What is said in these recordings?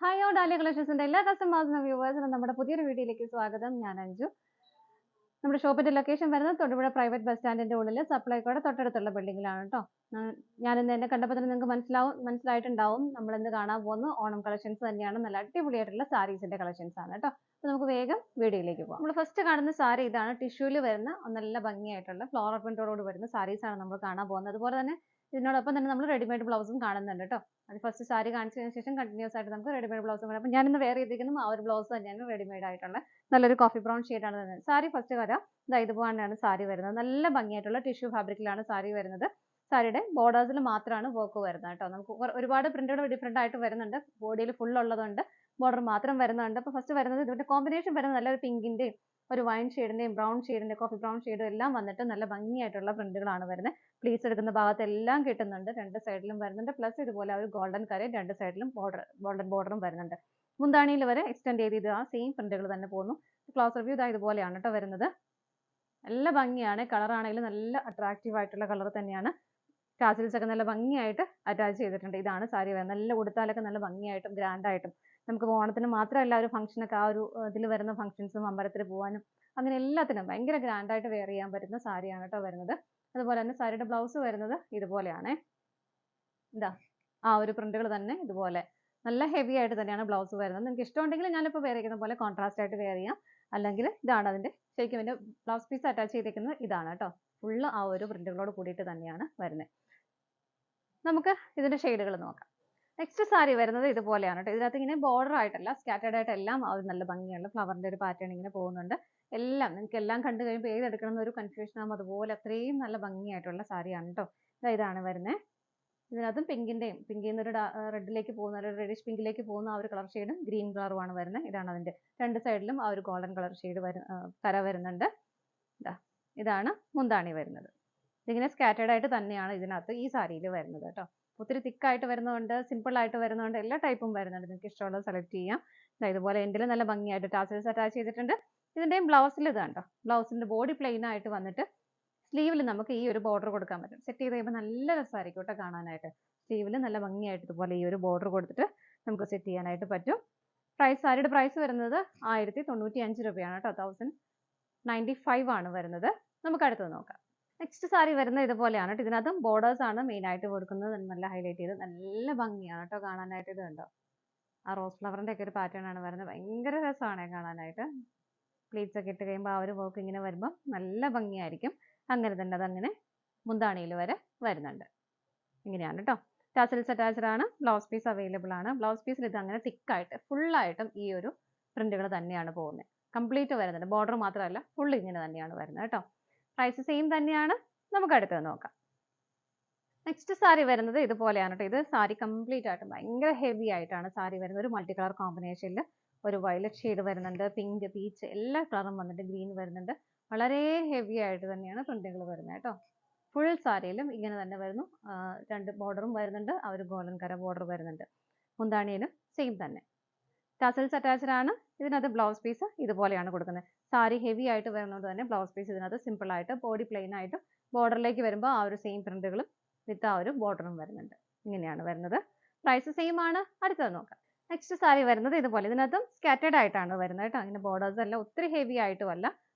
Hi ഓ dahlia കളക്ഷൻസിന്റെ എല്ലാ കസ്റ്റമേഴ്സിനും വ്യൂവേഴ്സിനും നമ്മുടെ പുതിയൊരു വീഡിയോയിലേക്ക് സ്വാഗതം. ഞാൻ അഞ്ജു. നമ്മുടെ ഷോപ്പിന്റെ ലൊക്കേഷൻ വരുന്നത് തൊടുപുഴ പ്രൈവറ്റ് ബസ് സ്റ്റാൻഡിന്റെ ഉള്ളിൽ സപ്ലൈകോയുടെ തൊട്ടടുത്തുള്ള ബിൽഡിംഗിലാണ് കേട്ടോ. ഞാനിന്ന് എന്നെ കണ്ടപ്പോൾ തന്നെ നിങ്ങൾക്ക് മനസ്സിലായിട്ടുണ്ടാവും നമ്മൾ ഇന്ന് കാണാൻ പോകുന്ന ഓണം കളക്ഷൻസ് തന്നെയാണ്. നല്ല അടിപൊളിയായിട്ടുള്ള സാരീസിന്റെ കളക്ഷൻസ് ആണ് കേട്ടോ. അപ്പോൾ നമുക്ക് വേഗം വീഡിയോയിലേക്ക് പോകാം. നമ്മൾ ഫസ്റ്റ് കാണുന്ന സാരി ഇതാണ്. ടിഷ്യൂല് വരുന്ന നല്ല ഭംഗിയായിട്ടുള്ള ഫ്ലോറൽ പ്രിന്റോട് വരുന്ന സാരീസ് ആണ് നമ്മൾ കാണാൻ പോകുന്നത്. അതുപോലെ തന്നെ ഇതിനോടൊപ്പം തന്നെ നമ്മൾ റെഡിമെയ്ഡ് ബ്ലൗസും കാണുന്നുണ്ട് കേട്ടോ. അത് ഫസ്റ്റ് സാരി കാണിച്ചതിന് ശേഷം കണ്ടിന്യൂസ് ആയിട്ട് നമുക്ക് റെഡിമെയ്ഡ് ബ്ലൗസും കാണാം. അപ്പോൾ ഞാനിന്ന് വേറെ ചെയ്തിരിക്കുന്ന ആ ഒരു ബ്ലൗസ് തന്നെയാണ് റെഡിമെയ്ഡ് ആയിട്ടുള്ള നല്ലൊരു കോഫി ബ്രൗൺ ഷെയ്ഡാണ് വരുന്നത്. സാരി ഫസ്റ്റ് വരാം. ഇതുപോലെയാണ് സാരി വരുന്നത്. നല്ല ഭംഗിയായിട്ടുള്ള ടിഷ്യൂ ഫാബ്രിക്കിലാണ് സാരി വരുന്നത്. സാരിയുടെ ബോർഡേഴ്സിൽ മാത്രമാണ് വർക്ക് വരുന്നത് കേട്ടോ. നമുക്ക് ഒരുപാട് പ്രിന്റുകൾ ഡിഫറെന്റ് ആയിട്ട് വരുന്നുണ്ട്. ബോഡിയിൽ ഫുൾ ഉള്ളതുണ്ട്, ബോർഡർ മാത്രം വരുന്നുണ്ട്. അപ്പോൾ ഫസ്റ്റ് വരുന്നത് ഇതിന്റെ കോമ്പിനേഷൻ വരുന്നത് നല്ലൊരു പിങ്കിന്റെയും ഒരു വൈൻ ഷെയ്ഡിന്റെയും ബ്രൗൺ ഷെയ്ഡിന്റെ കോഫി ബ്രൗൺ ഷെയ്ഡും എല്ലാം വന്നിട്ട് നല്ല ഭംഗിയായിട്ടുള്ള പ്രിന്റുകളാണ് വരുന്നത്. പ്ലീസ് എടുക്കുന്ന ഭാഗത്ത് എല്ലാം കിട്ടുന്നുണ്ട്. രണ്ട് സൈഡിലും വരുന്നുണ്ട്. പ്ലസ് ഇതുപോലെ ഒരു ഗോൾഡൻ കരയും രണ്ട് സൈഡിലും ഗോൾഡൻ ബോർഡറും വരുന്നുണ്ട്. മുന്താണിയിൽ വരെ എക്സ്റ്റെൻഡ് ചെയ്ത് ആ സെയിം പ്രിന്റുകൾ തന്നെ പോകുന്നു. ക്ലോസ് റിവ്യൂ ഇതുപോലെയാണ് കേട്ടോ വരുന്നത്. നല്ല ഭംഗിയാണ്. കളർ ആണെങ്കിലും നല്ല അട്രാക്റ്റീവ് ആയിട്ടുള്ള കളർ തന്നെയാണ്. ടാസിൽസ് ഒക്കെ നല്ല ഭംഗിയായിട്ട് അറ്റാച്ച് ചെയ്തിട്ടുണ്ട്. ഇതാണ് സാരി വരുന്നത്. നല്ല ഉടുത്താലൊക്കെ നല്ല ഭംഗിയായിട്ടും ഗ്രാൻഡ് ആയിട്ടും നമുക്ക് ഓണത്തിന് മാത്രമല്ല ഒരു ഫംഗ്ഷനൊക്കെ ആ ഒരു ഇതിൽ വരുന്ന ഫംഗ്ഷൻസും അമ്പലത്തിൽ പോകാനും അങ്ങനെ എല്ലാത്തിനും ഭയങ്കര ഗ്രാൻഡ് ആയിട്ട് വെയർ ചെയ്യാൻ പറ്റുന്ന സാരിയാണ് കേട്ടോ വരുന്നത്. അതുപോലെ തന്നെ സാരിയുടെ ബ്ലൗസ് വരുന്നത് ഇതുപോലെയാണ്. ഇതാ ആ ഒരു പ്രിന്റുകൾ തന്നെ ഇതുപോലെ നല്ല ഹെവി ആയിട്ട് തന്നെയാണ് ബ്ലൗസ് വരുന്നത്. നിങ്ങൾക്ക് ഇഷ്ടമുണ്ടെങ്കിൽ ഞാനിപ്പോൾ വെയർ ചെയ്യുന്ന പോലെ കോൺട്രാസ്റ്റ് ആയിട്ട് വെയർ ചെയ്യാം. അല്ലെങ്കിൽ ഇതാണ് അതിന്റെ ശരിക്കും ഇതിന്റെ ബ്ലൗസ് പീസ് അറ്റാച്ച് ചെയ്തേക്കുന്നത് ഇതാണ് കേട്ടോ. ഫുള്ള് ആ ഒരു പ്രിന്റുകളോട് കൂടിയിട്ട് തന്നെയാണ് വരുന്നത്. നമുക്ക് ഇതിന്റെ ഷെയ്ഡുകൾ നോക്കാം. നെക്സ്റ്റ് സാരി വരുന്നത് ഇതുപോലെയാണ് കേട്ടോ. ഇതിനകത്ത് ഇങ്ങനെ ബോർഡർ ആയിട്ടല്ല സ്കാറ്റേർഡ് ആയിട്ട് എല്ലാം ആ ഒരു നല്ല ഭംഗിയുള്ള ഫ്ലവറിന്റെ ഒരു പാറ്റേൺ ഇങ്ങനെ പോകുന്നുണ്ട്. എല്ലാം നിങ്ങൾക്ക് എല്ലാം കണ്ടു കഴിയുമ്പോൾ ഏതെടുക്കണം എന്നൊരു കൺഫ്യൂഷൻ ആകുമ്പോൾ അതുപോലെ അത്രയും നല്ല ഭംഗിയായിട്ടുള്ള സാരിയാണ് കേട്ടോ. ഇതാണ് വരുന്നത്. ഇതിനകത്തും പിങ്കിന്റെയും പിങ്കിൽ നിന്ന് ഒരു റെഡിലേക്ക് പോകുന്ന ഒരു റെഡിഷ് പിങ്കിലേക്ക് പോകുന്ന ആ ഒരു കളർ ഷെയ്ഡും ഗ്രീൻ കളറുമാണ് വരുന്നത്. ഇതാണ് അതിന്റെ രണ്ട് സൈഡിലും ആ ഒരു ഗോൾഡൻ കളർ ഷെയ്ഡ് കര വരുന്നുണ്ട്. ഇതാണ് മുന്താണി വരുന്നത്. ഇതിങ്ങനെ സ്കാറ്റേർഡ് ആയിട്ട് തന്നെയാണ് ഇതിനകത്ത് ഈ സാരിയിൽ വരുന്നത് കേട്ടോ. ഒത്തിരി തിക്കായിട്ട് വരുന്നതുകൊണ്ട് സിമ്പിൾ ആയിട്ട് വരുന്നതുകൊണ്ട് എല്ലാ ടൈപ്പും വരുന്നുണ്ട്. നിങ്ങൾക്ക് ഇഷ്ടമുള്ളത് സെലക്ട് ചെയ്യാം. ഇതുപോലെ എൻഡിൽ നല്ല ഭംഗിയായിട്ട് ടാസൽസ് അറ്റാച്ച് ചെയ്തിട്ടുണ്ട്. ഇതിന്റെയും ബ്ലൗസിൽ ഇത് കണ്ടോ. ബ്ലൗസിന്റെ ബോഡി പ്ലെയിൻ ആയിട്ട് വന്നിട്ട് സ്ലീവിൽ നമുക്ക് ഈ ഒരു ബോർഡർ കൊടുക്കാൻ പറ്റും. സെറ്റ് ചെയ്ത് കഴിയുമ്പോൾ നല്ല രസമായിരിക്കും കേട്ടോ കാണാനായിട്ട്. സ്ലീവിൽ നല്ല ഭംഗിയായിട്ട് ഇതുപോലെ ഈ ഒരു ബോർഡർ കൊടുത്തിട്ട് നമുക്ക് സെറ്റ് ചെയ്യാനായിട്ട് പറ്റും. സാരിയുടെ പ്രൈസ് വരുന്നത് 1095 രൂപയാണ് കേട്ടോ. 1095 ആണ് വരുന്നത്. നമുക്ക് അടുത്തത് നോക്കാം. നെക്സ്റ്റ് സാരി വരുന്നത് ഇതുപോലെയാണ് കേട്ടോ. ഇതിനകത്തും ബോർഡേഴ്സ് ആണ് മെയിൻ ആയിട്ട് കൊടുക്കുന്നത്. നല്ല ഹൈലൈറ്റ് ചെയ്ത് നല്ല ഭംഗിയാണ് കേട്ടോ കാണാനായിട്ട്. ഇത് കണ്ടോ ആ റോസ് ഫ്ലവറിന്റെ ഒക്കെ ഒരു പാറ്റേൺ ആണ് വരുന്നത്. ഭയങ്കര രസമാണ് കാണാനായിട്ട്. പ്ലീറ്റ്സ് ഒക്കെ ഇട്ട് കഴിയുമ്പോൾ ആ ഒരു വർക്ക് ഇങ്ങനെ വരുമ്പോൾ നല്ല ഭംഗിയായിരിക്കും. അങ്ങനെ തന്നെ അതങ്ങനെ മുന്താണിയിൽ വരെ വരുന്നുണ്ട്. ഇങ്ങനെയാണ് കേട്ടോ. ടാസൽസ് അറ്റാച്ച്ഡ് ആണ്. ബ്ലൗസ് പീസ് അവൈലബിൾ ആണ്. ബ്ലൗസ് പീസിൽ ഇത് അങ്ങനെ തിക്കായിട്ട് ഫുള്ളായിട്ടും ഈ ഒരു പ്രിന്റുകൾ തന്നെയാണ് പോകുന്നത്. കംപ്ലീറ്റ് വരുന്നുണ്ട്. ബോർഡർ മാത്രമല്ല ഫുൾ ഇങ്ങനെ തന്നെയാണ് വരുന്നത് കേട്ടോ. പ്രൈസ് സെയിം തന്നെയാണ്. നമുക്ക് അടുത്തത് നോക്കാം. നെക്സ്റ്റ് സാരി വരുന്നത് ഇതുപോലെയാണ് കേട്ടോ. ഇത് സാരി കംപ്ലീറ്റ് ആയിട്ട് ഭയങ്കര ഹെവി ആയിട്ടാണ് സാരി വരുന്നത്. ഒരു മൾട്ടി കളർ കോമ്പിനേഷനിൽ ഒരു വയലറ്റ് ഷെയ്ഡ് വരുന്നുണ്ട്, പിങ്ക്, പീച്ച് എല്ലാ കളറും വന്നിട്ട് ഗ്രീൻ വരുന്നുണ്ട്. വളരെ ഹെവി ആയിട്ട് തന്നെയാണ് പ്രിന്റുകൾ വരുന്നത് കേട്ടോ. ഫുൾ സാരിയിലും ഇങ്ങനെ തന്നെ വരുന്നു. രണ്ട് ബോർഡറും വരുന്നുണ്ട്. ആ ഒരു ഗോൾഡൻ കര ബോർഡർ വരുന്നുണ്ട്. മുന്താണിയിലും സെയിം തന്നെ. ടാസൽസ് അറ്റാച്ച്ഡ് ആണ്. ഇതിനകത്ത് ബ്ലൗസ് പീസ് ഇതുപോലെയാണ് കൊടുക്കുന്നത്. സാരി ഹെവി ആയിട്ട് വരുന്നത് തന്നെ ബ്ലൗസ് പീസ് ഇതിനകത്ത് സിമ്പിൾ ആയിട്ട് ബോഡി പ്ലെയിൻ ആയിട്ട് ബോർഡറിലേക്ക് വരുമ്പോൾ ആ ഒരു സെയിം പ്രിന്റുകളും വിത്ത് ആ ഒരു ബോർഡറും വരുന്നുണ്ട്. ഇങ്ങനെയാണ് വരുന്നത്. പ്രൈസ് സെയിം ആണ്. അടുത്തത് നോക്കാം. നെക്സ്റ്റ് സാരി വരുന്നത് ഇതുപോലെ. ഇതിനകത്തും സ്കാറ്റേർഡ് ആയിട്ടാണ് വരുന്നത് കേട്ടോ. അങ്ങനെ ബോർഡേഴ്സ് എല്ലാം ഒത്തിരി ഹെവി ആയിട്ടുമല്ല.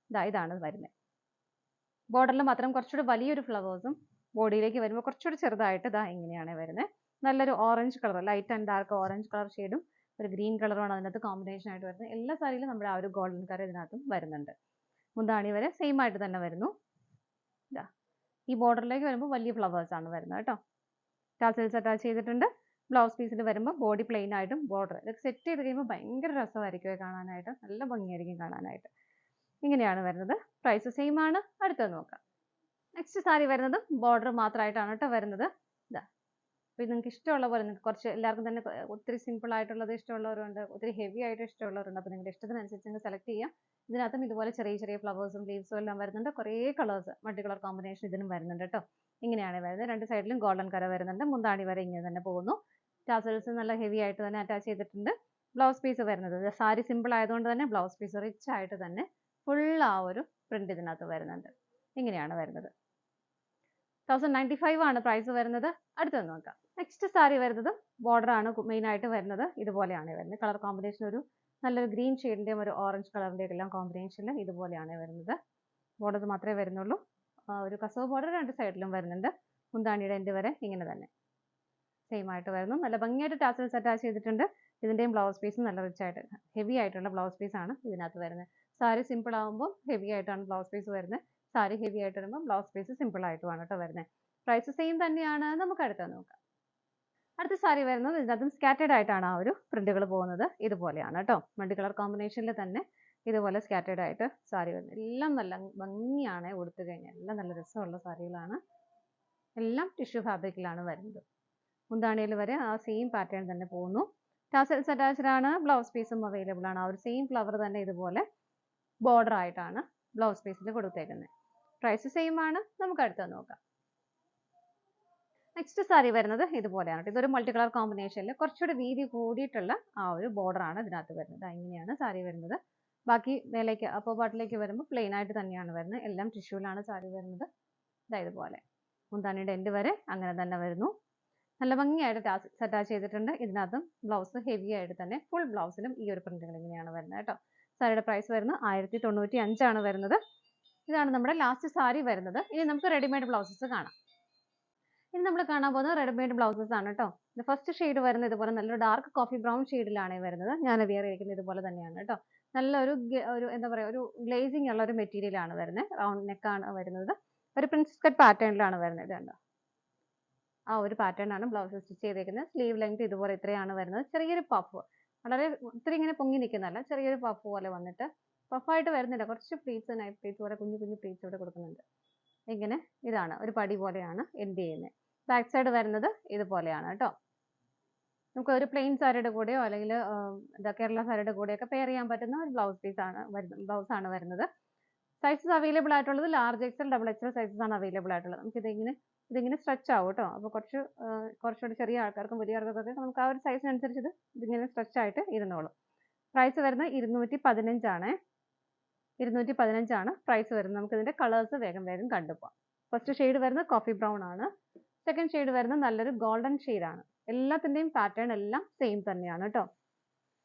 ഇതാണ് വരുന്നത്. ബോർഡറിൽ മാത്രം കുറച്ചുകൂടി വലിയൊരു ഫ്ലവേഴ്സും ബോഡിയിലേക്ക് വരുമ്പോൾ കുറച്ചുകൂടി ചെറുതായിട്ട് ഇങ്ങനെയാണ് വരുന്നത്. നല്ലൊരു orange colour, light and dark orange colour ഷെയ്ഡും ഒരു ഗ്രീൻ കളറുമാണ് അതിനകത്ത് കോമ്പിനേഷൻ ആയിട്ട് വരുന്നത്. എല്ലാ സാരിയിലും നമ്മുടെ ആ ഒരു ഗോൾഡൻ കളർ ഇതിനകത്തും വരുന്നുണ്ട്. മുന്താണി വരെ സെയിം ആയിട്ട് തന്നെ വരുന്നു. ഈ ബോർഡറിലേക്ക് വരുമ്പോൾ വലിയ ഫ്ലവേഴ്സ് ആണ് വരുന്നത് കേട്ടോ. ടാസൽസ് അറ്റാച്ച് ചെയ്തിട്ടുണ്ട്. ബ്ലൗസ് പീസിൽ വരുമ്പോൾ ബോഡി പ്ലെയിൻ ആയിട്ടും ബോർഡർ ഇതൊക്കെ സെറ്റ് ചെയ്ത് കഴിയുമ്പോൾ ഭയങ്കര രസമായിരിക്കും കാണാനായിട്ട്. നല്ല ഭംഗിയായിരിക്കും കാണാനായിട്ട്. ഇങ്ങനെയാണ് വരുന്നത്. പ്രൈസ് സെയിം ആണ്. അടുത്തത് നോക്കാം. നെക്സ്റ്റ് സാരി വരുന്നത് ബോർഡർ മാത്രമായിട്ടാണ് കേട്ടോ വരുന്നത്. അപ്പോൾ നിങ്ങൾക്ക് ഇഷ്ടമുള്ള പോലെ നിങ്ങൾക്ക് കുറച്ച് എല്ലാവർക്കും തന്നെ ഒത്തിരി സിമ്പിൾ ആയിട്ടുള്ളത് ഇഷ്ടമുള്ളവരുണ്ട്, ഒത്തിരി ഹെവി ആയിട്ട് ഇഷ്ടമുള്ളവരുണ്ട്. അപ്പോൾ നിങ്ങളുടെ ഇഷ്ടത്തിനനുസരിച്ച് നിങ്ങൾക്ക് സെലക്ട് ചെയ്യാം. ഇതിനകത്തും ഇതുപോലെ ചെറിയ ചെറിയ ഫ്ലവേഴ്സും ലീവ്സും എല്ലാം വരുന്നുണ്ട്. കുറേ കളേഴ്സ് മൾട്ടി കളർ കോമ്പിനേഷൻ ഇതിനും വരുന്നുണ്ട് കേട്ടോ. ഇങ്ങനെയാണ് വരുന്നത്. രണ്ട് സൈഡിലും ഗോൾഡൻ കര വരുന്നുണ്ട്. മുന്താണി വരെ ഇങ്ങനെ തന്നെ പോകുന്നു. ടാസൽസ് നല്ല ഹെവി ആയിട്ട് തന്നെ അറ്റാച്ച് ചെയ്തിട്ടുണ്ട്. ബ്ലൗസ് പീസ് വരുന്നത് സാരി സിമ്പിൾ ആയതുകൊണ്ട് തന്നെ ബ്ലൗസ് പീസ് റിച്ച് ആയിട്ട് തന്നെ ഫുൾ ആ ഒരു പ്രിന്റ് ഇതിനകത്ത് വരുന്നുണ്ട്. ഇങ്ങനെയാണ് വരുന്നത്. 1095 ആണ് പ്രൈസ് വരുന്നത്. അടുത്തത് നോക്കാം. നെക്സ്റ്റ് സാരി വരുന്നത് ബോർഡർ ആണ് മെയിൻ ആയിട്ട് വരുന്നത്. ഇതുപോലെയാണ് വരുന്നത്. കളർ കോമ്പിനേഷൻ ഒരു നല്ലൊരു ഗ്രീൻ ഷെയ്ഡിന്റെയും ഒരു ഓറഞ്ച് കളറിന്റെയും എല്ലാം കോമ്പിനേഷനിൽ ഇതുപോലെയാണ് വരുന്നത്. ബോർഡർ മാത്രമേ വരുന്നുള്ളൂ. ഒരു കസവ് ബോർഡർ രണ്ട് സൈഡിലും വരുന്നുണ്ട്. മുന്താണിയുടെ എൻഡ് വരെ ഇങ്ങനെ തന്നെ സെയിം ആയിട്ട് വരുന്നു. നല്ല ഭംഗിയായിട്ട് ടാസൽസ് അറ്റാച്ച് ചെയ്തിട്ടുണ്ട്. ഇതിന്റെയും ബ്ലൗസ് പീസ് നല്ല റിച്ച് ആയിട്ട് ഹെവി ആയിട്ടുള്ള ബ്ലൗസ് പീസ് ആണ് ഇതിനകത്ത് വരുന്നത്. സാരി സിമ്പിൾ ആകുമ്പോൾ ഹെവി ആയിട്ടാണ് ബ്ലൗസ് പീസ് വരുന്നത്. സാരി ഹെവി ആയിട്ട് വരുമ്പോൾ ബ്ലൗസ് പീസ് സിമ്പിൾ ആയിട്ടുമാണ് കേട്ടോ വരുന്നത്. പ്രൈസ് സെയിം തന്നെയാണ്. നമുക്ക് അടുത്ത നോക്കാം. അടുത്ത സാരി വരുന്നത് ഇതിനകത്തും സ്കാറ്റേഡ് ആയിട്ടാണ് ആ ഒരു പ്രിന്റുകൾ പോകുന്നത്. ഇതുപോലെയാണ് കേട്ടോ. മൾട്ടി കളർ കോമ്പിനേഷനിൽ തന്നെ ഇതുപോലെ സ്കാറ്റേഡ് ആയിട്ട് സാരി വരുന്നത്. എല്ലാം നല്ല ഭംഗിയാണ് ഉടുത്തു കഴിഞ്ഞാൽ. എല്ലാം നല്ല രസമുള്ള സാരികളാണ്. എല്ലാം ടിഷ്യൂ ഫാബ്രിക്കിലാണ് വരുന്നത്. മുന്താണിയിൽ വരെ ആ സെയിം പാറ്റേൺ തന്നെ പോകുന്നു. ടാസൽസ് അറ്റാച്ച്ഡ് ആണ്. ബ്ലൗസ് പീസും അവൈലബിൾ ആണ്. ആ ഒരു സെയിം ഫ്ലവർ തന്നെ ഇതുപോലെ ബോർഡർ ആയിട്ടാണ് ബ്ലൗസ് പീസിൽ കൊടുത്തേക്കുന്നത്. പ്രൈസ് സെയിം ആണ്. നമുക്ക് അടുത്തത് നോക്കാം. നെക്സ്റ്റ് സാരി വരുന്നത് ഇതുപോലെയാണ്. ഇതൊരു മൾട്ടി കളർ കോമ്പിനേഷനിൽ കുറച്ചുകൂടി വീതി കൂടിയിട്ടുള്ള ആ ഒരു ബോർഡർ ആണ് ഇതിനകത്ത് വരുന്നത്. ഇങ്ങനെയാണ് സാരി വരുന്നത്. ബാക്കി മേലേക്ക് അപ്പോ പാട്ടിലേക്ക് വരുമ്പോൾ പ്ലെയിൻ ആയിട്ട് തന്നെയാണ് വരുന്നത്. എല്ലാം ടിഷ്യൂലാണ് സാരി വരുന്നത്. ഇതുപോലെ മുന്താണിയുടെ എൻഡ് വരെ അങ്ങനെ തന്നെ വരുന്നു. നല്ല ഭംഗിയായിട്ട് ടാസൽസ് അറ്റാച്ച് ചെയ്തിട്ടുണ്ട്. ഇതിനകത്തും ബ്ലൗസ് ഹെവി ആയിട്ട് തന്നെ ഫുൾ ബ്ലൗസിലും ഈ ഒരു പ്രിന്റുകൾ ഇങ്ങനെയാണ് വരുന്നത് കേട്ടോ. സാരിയുടെ പ്രൈസ് വരുന്നത് 1095 ആണ് വരുന്നത്. ഇതാണ് നമ്മുടെ ലാസ്റ്റ് സാരി വരുന്നത്. ഇനി നമുക്ക് റെഡിമെയ്ഡ് ബ്ലൗസസ് കാണാം. ഇനി നമ്മൾ കാണാൻ പോകുന്നത് റെഡിമെയ്ഡ് ബ്ലൗസസ് ആണ് കേട്ടോ. ഫസ്റ്റ് ഷെയ്ഡ് വരുന്നത് ഇതുപോലെ നല്ലൊരു ഡാർക്ക് കോഫി ബ്രൗൺ ഷെയ്ഡിലാണ് വരുന്നത്. ഞാൻ വിയർ ചെയ്തിരിക്കുന്നത് ഇതുപോലെ തന്നെയാണ് കേട്ടോ. നല്ലൊരു എന്താ പറയുക ഒരു ഗ്ലേസിംഗ് ഉള്ള ഒരു മെറ്റീരിയൽ ആണ് വരുന്നത്. റൗണ്ട് നെക്ക് ആണ് വരുന്നത്. ഒരു പ്രിൻസസ് കട്ട് പാറ്റേണിലാണ് വരുന്നത്. കണ്ടോ, ആ ഒരു പാറ്റേൺ ആണ് ബ്ലൗസ് സ്റ്റിച്ച് ചെയ്തേക്കുന്നത്. സ്ലീവ് ലെങ്ത് ഇതുപോലെ ഇത്രയാണ് വരുന്നത്. ചെറിയൊരു പഫ്, വളരെ ഒത്തിരി ഇങ്ങനെ പൊങ്ങി നിൽക്കുന്നതല്ല, ചെറിയൊരു പഫ് പോലെ വന്നിട്ട് പഫായിട്ട് വരുന്നില്ല. കുറച്ച് പ്ലീറ്റ്സ് നൈഫ് പ്ലീറ്റ്സ് പോലെ കുഞ്ഞു കുഞ്ഞു പ്ലീറ്റ്സ് ഇവിടെ കൊടുക്കുന്നുണ്ട്. ഇങ്ങനെ ഇതാണ് ഒരു പടി പോലെയാണ് എൻഡ് ചെയ്യുന്നത്. ബാക്ക് സൈഡ് വരുന്നത് ഇതുപോലെയാണ് കേട്ടോ. നമുക്ക് ഒരു പ്ലെയിൻ സാരിയുടെ കൂടെയോ അല്ലെങ്കിൽ കേരള സാരിയുടെ കൂടെയൊക്കെ പെയർ ചെയ്യാൻ പറ്റുന്ന ഒരു ബ്ലൗസ് ആണ് വരുന്നത്. സൈസസ് അവൈലബിൾ ആയിട്ടുള്ളത് large XL double XL sizes ആണ് അവൈലബിൾ ആയിട്ടുള്ളത്. നമുക്ക് ഇതിങ്ങനെ സ്ട്രെച്ച് ആവും കേട്ടോ. അപ്പോൾ കുറച്ചുകൂടി ചെറിയ ആൾക്കാർക്കും വലിയ ആൾക്കാർക്കൊക്കെ നമുക്ക് ആ ഒരു സൈസിനനുസരിച്ച് ഇതിങ്ങനെ സ്ട്രെച്ച് ആയിട്ട് ഇരുന്നോളും. പ്രൈസ് വരുന്നത് 215 ആണ്. 215 ആണ് പ്രൈസ് വരുന്നത്. നമുക്ക് ഇതിന്റെ കളേഴ്സ് വേഗം കണ്ടുപോകാം. ഫസ്റ്റ് ഷെയ്ഡ് വരുന്നത് കോഫി ബ്രൗൺ ആണ്. സെക്കൻഡ് ഷെയ്ഡ് വരുന്നത് നല്ലൊരു ഗോൾഡൻ ആണ്. എല്ലാത്തിന്റെയും പാറ്റേൺ എല്ലാം സെയിം തന്നെയാണ് കേട്ടോ.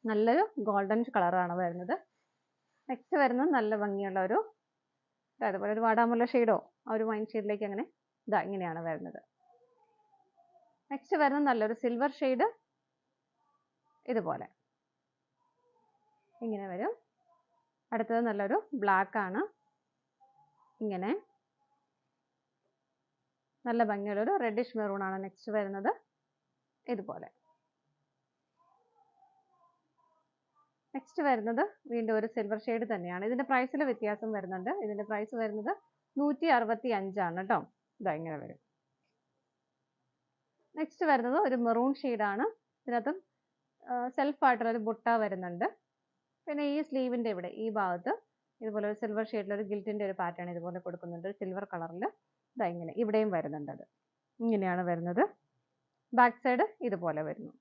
നല്ലൊരു ഗോൾഡൻ കളറാണ് വരുന്നത്. നെക്സ്റ്റ് വരുന്നത് നല്ല ഭംഗിയുള്ള അതുപോലെ ഒരു വാടാമുല്ല ഷെയ്ഡോ ആ ഒരു വൈൻ ഷെയ്ഡിലേക്ക് അങ്ങനെ ഇങ്ങനെയാണ് വരുന്നത്. നെക്സ്റ്റ് വരുന്നത് നല്ലൊരു സിൽവർ ഷെയ്ഡ് ഇതുപോലെ ഇങ്ങനെ വരും. അടുത്തത് നല്ലൊരു ബ്ലാക്ക് ആണ്. ഇങ്ങനെ നല്ല ഭംഗിയുള്ള ഒരു റെഡിഷ് മെറൂൺ ആണ് നെക്സ്റ്റ് വരുന്നത്. ഇതുപോലെ നെക്സ്റ്റ് വരുന്നത് വീണ്ടും ഒരു സിൽവർ ഷെയ്ഡ് തന്നെയാണ്. ഇതിന്റെ പ്രൈസിൽ വ്യത്യാസം വരുന്നുണ്ട്. ഇതിന്റെ പ്രൈസ് വരുന്നത് 165 ആണ് കേട്ടോ. ഇങ്ങനെ വരും. നെക്സ്റ്റ് വരുന്നത് ഒരു മെറൂൺ ആണ്. ഇതിനകത്തും സെൽഫായിട്ടുള്ള ഒരു ബുട്ട വരുന്നുണ്ട്. പിന്നെ ഈ സ്ലീവിന്റെ ഇവിടെ ഈ ഭാഗത്ത് ഇതുപോലെ ഒരു സിൽവർ ഷെയ്ഡിൽ ഒരു ഗിൽറ്റിന്റെ ഒരു പാറ്റേൺ ഇതുപോലെ കൊടുക്കുന്നുണ്ട്. സിൽവർ കളറിൽ ഇങ്ങനെ ഇവിടെയും വരുന്നുണ്ട്. അത് ഇങ്ങനെയാണ് വരുന്നത്. ബാക്ക് സൈഡ് ഇതുപോലെ വരുന്നു.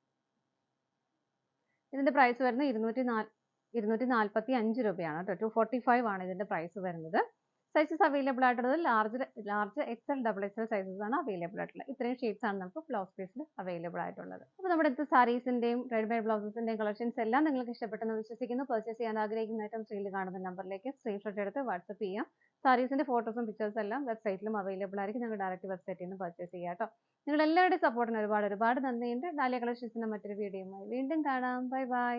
ഇതിന്റെ പ്രൈസ് വരുന്നത് 245 രൂപയാണ് കേട്ടോ. 245 ആണ് ഇതിന്റെ പ്രൈസ് വരുന്നത്. സൈസസ് അവൈലബിൾ ആയിട്ടുള്ളത് large XL double XL sizes ആണ് അവൈലബിൾ ആയിട്ടുള്ളത്. ഇത്രയും ഷെയ്ഡ്സ് ആണ് നമുക്ക് ബ്ലൗസ് പീസിൽ അവൈലബിൾ ആയിട്ടുള്ളത്. അപ്പോൾ നമ്മുടെ അടുത്ത സാരീസിന്റെയും റെഡിമെയ്ഡ് ബ്ലൗസസിന്റെയും കളക്ഷൻസ് എല്ലാം നിങ്ങൾക്ക് ഇഷ്ടപ്പെട്ടെന്ന് വിശ്വസിക്കുന്നു. പർച്ചേസ് ചെയ്യാൻ ആഗ്രഹിക്കുന്ന ഐറ്റം സ്ക്രീനിൽ കാണുന്ന നമ്പറിലേക്ക് സ്ക്രീൻഷോട്ട് എടുത്ത് വാട്സ്ആപ്പ് ചെയ്യാം. സാരീസിന്റെ ഫോട്ടോസും പിക്ചേഴ്സും എല്ലാം വെബ്സൈറ്റിലും അവൈലബിൾ ആയിരിക്കും. ഞങ്ങൾ ഡയറക്റ്റ് വെബ്സൈറ്റിൽ നിന്ന് പർച്ചേസ് ചെയ്യാം കേട്ടോ. നിങ്ങൾ എല്ലാവരുടെയും സപ്പോർട്ടിന് ഒരുപാട് നന്ദിയുണ്ട്. ഡാലിയ കളക്ഷൻസിന്റെ മറ്റൊരു വീഡിയോയുമായി വീണ്ടും കാണാം. Bye bye.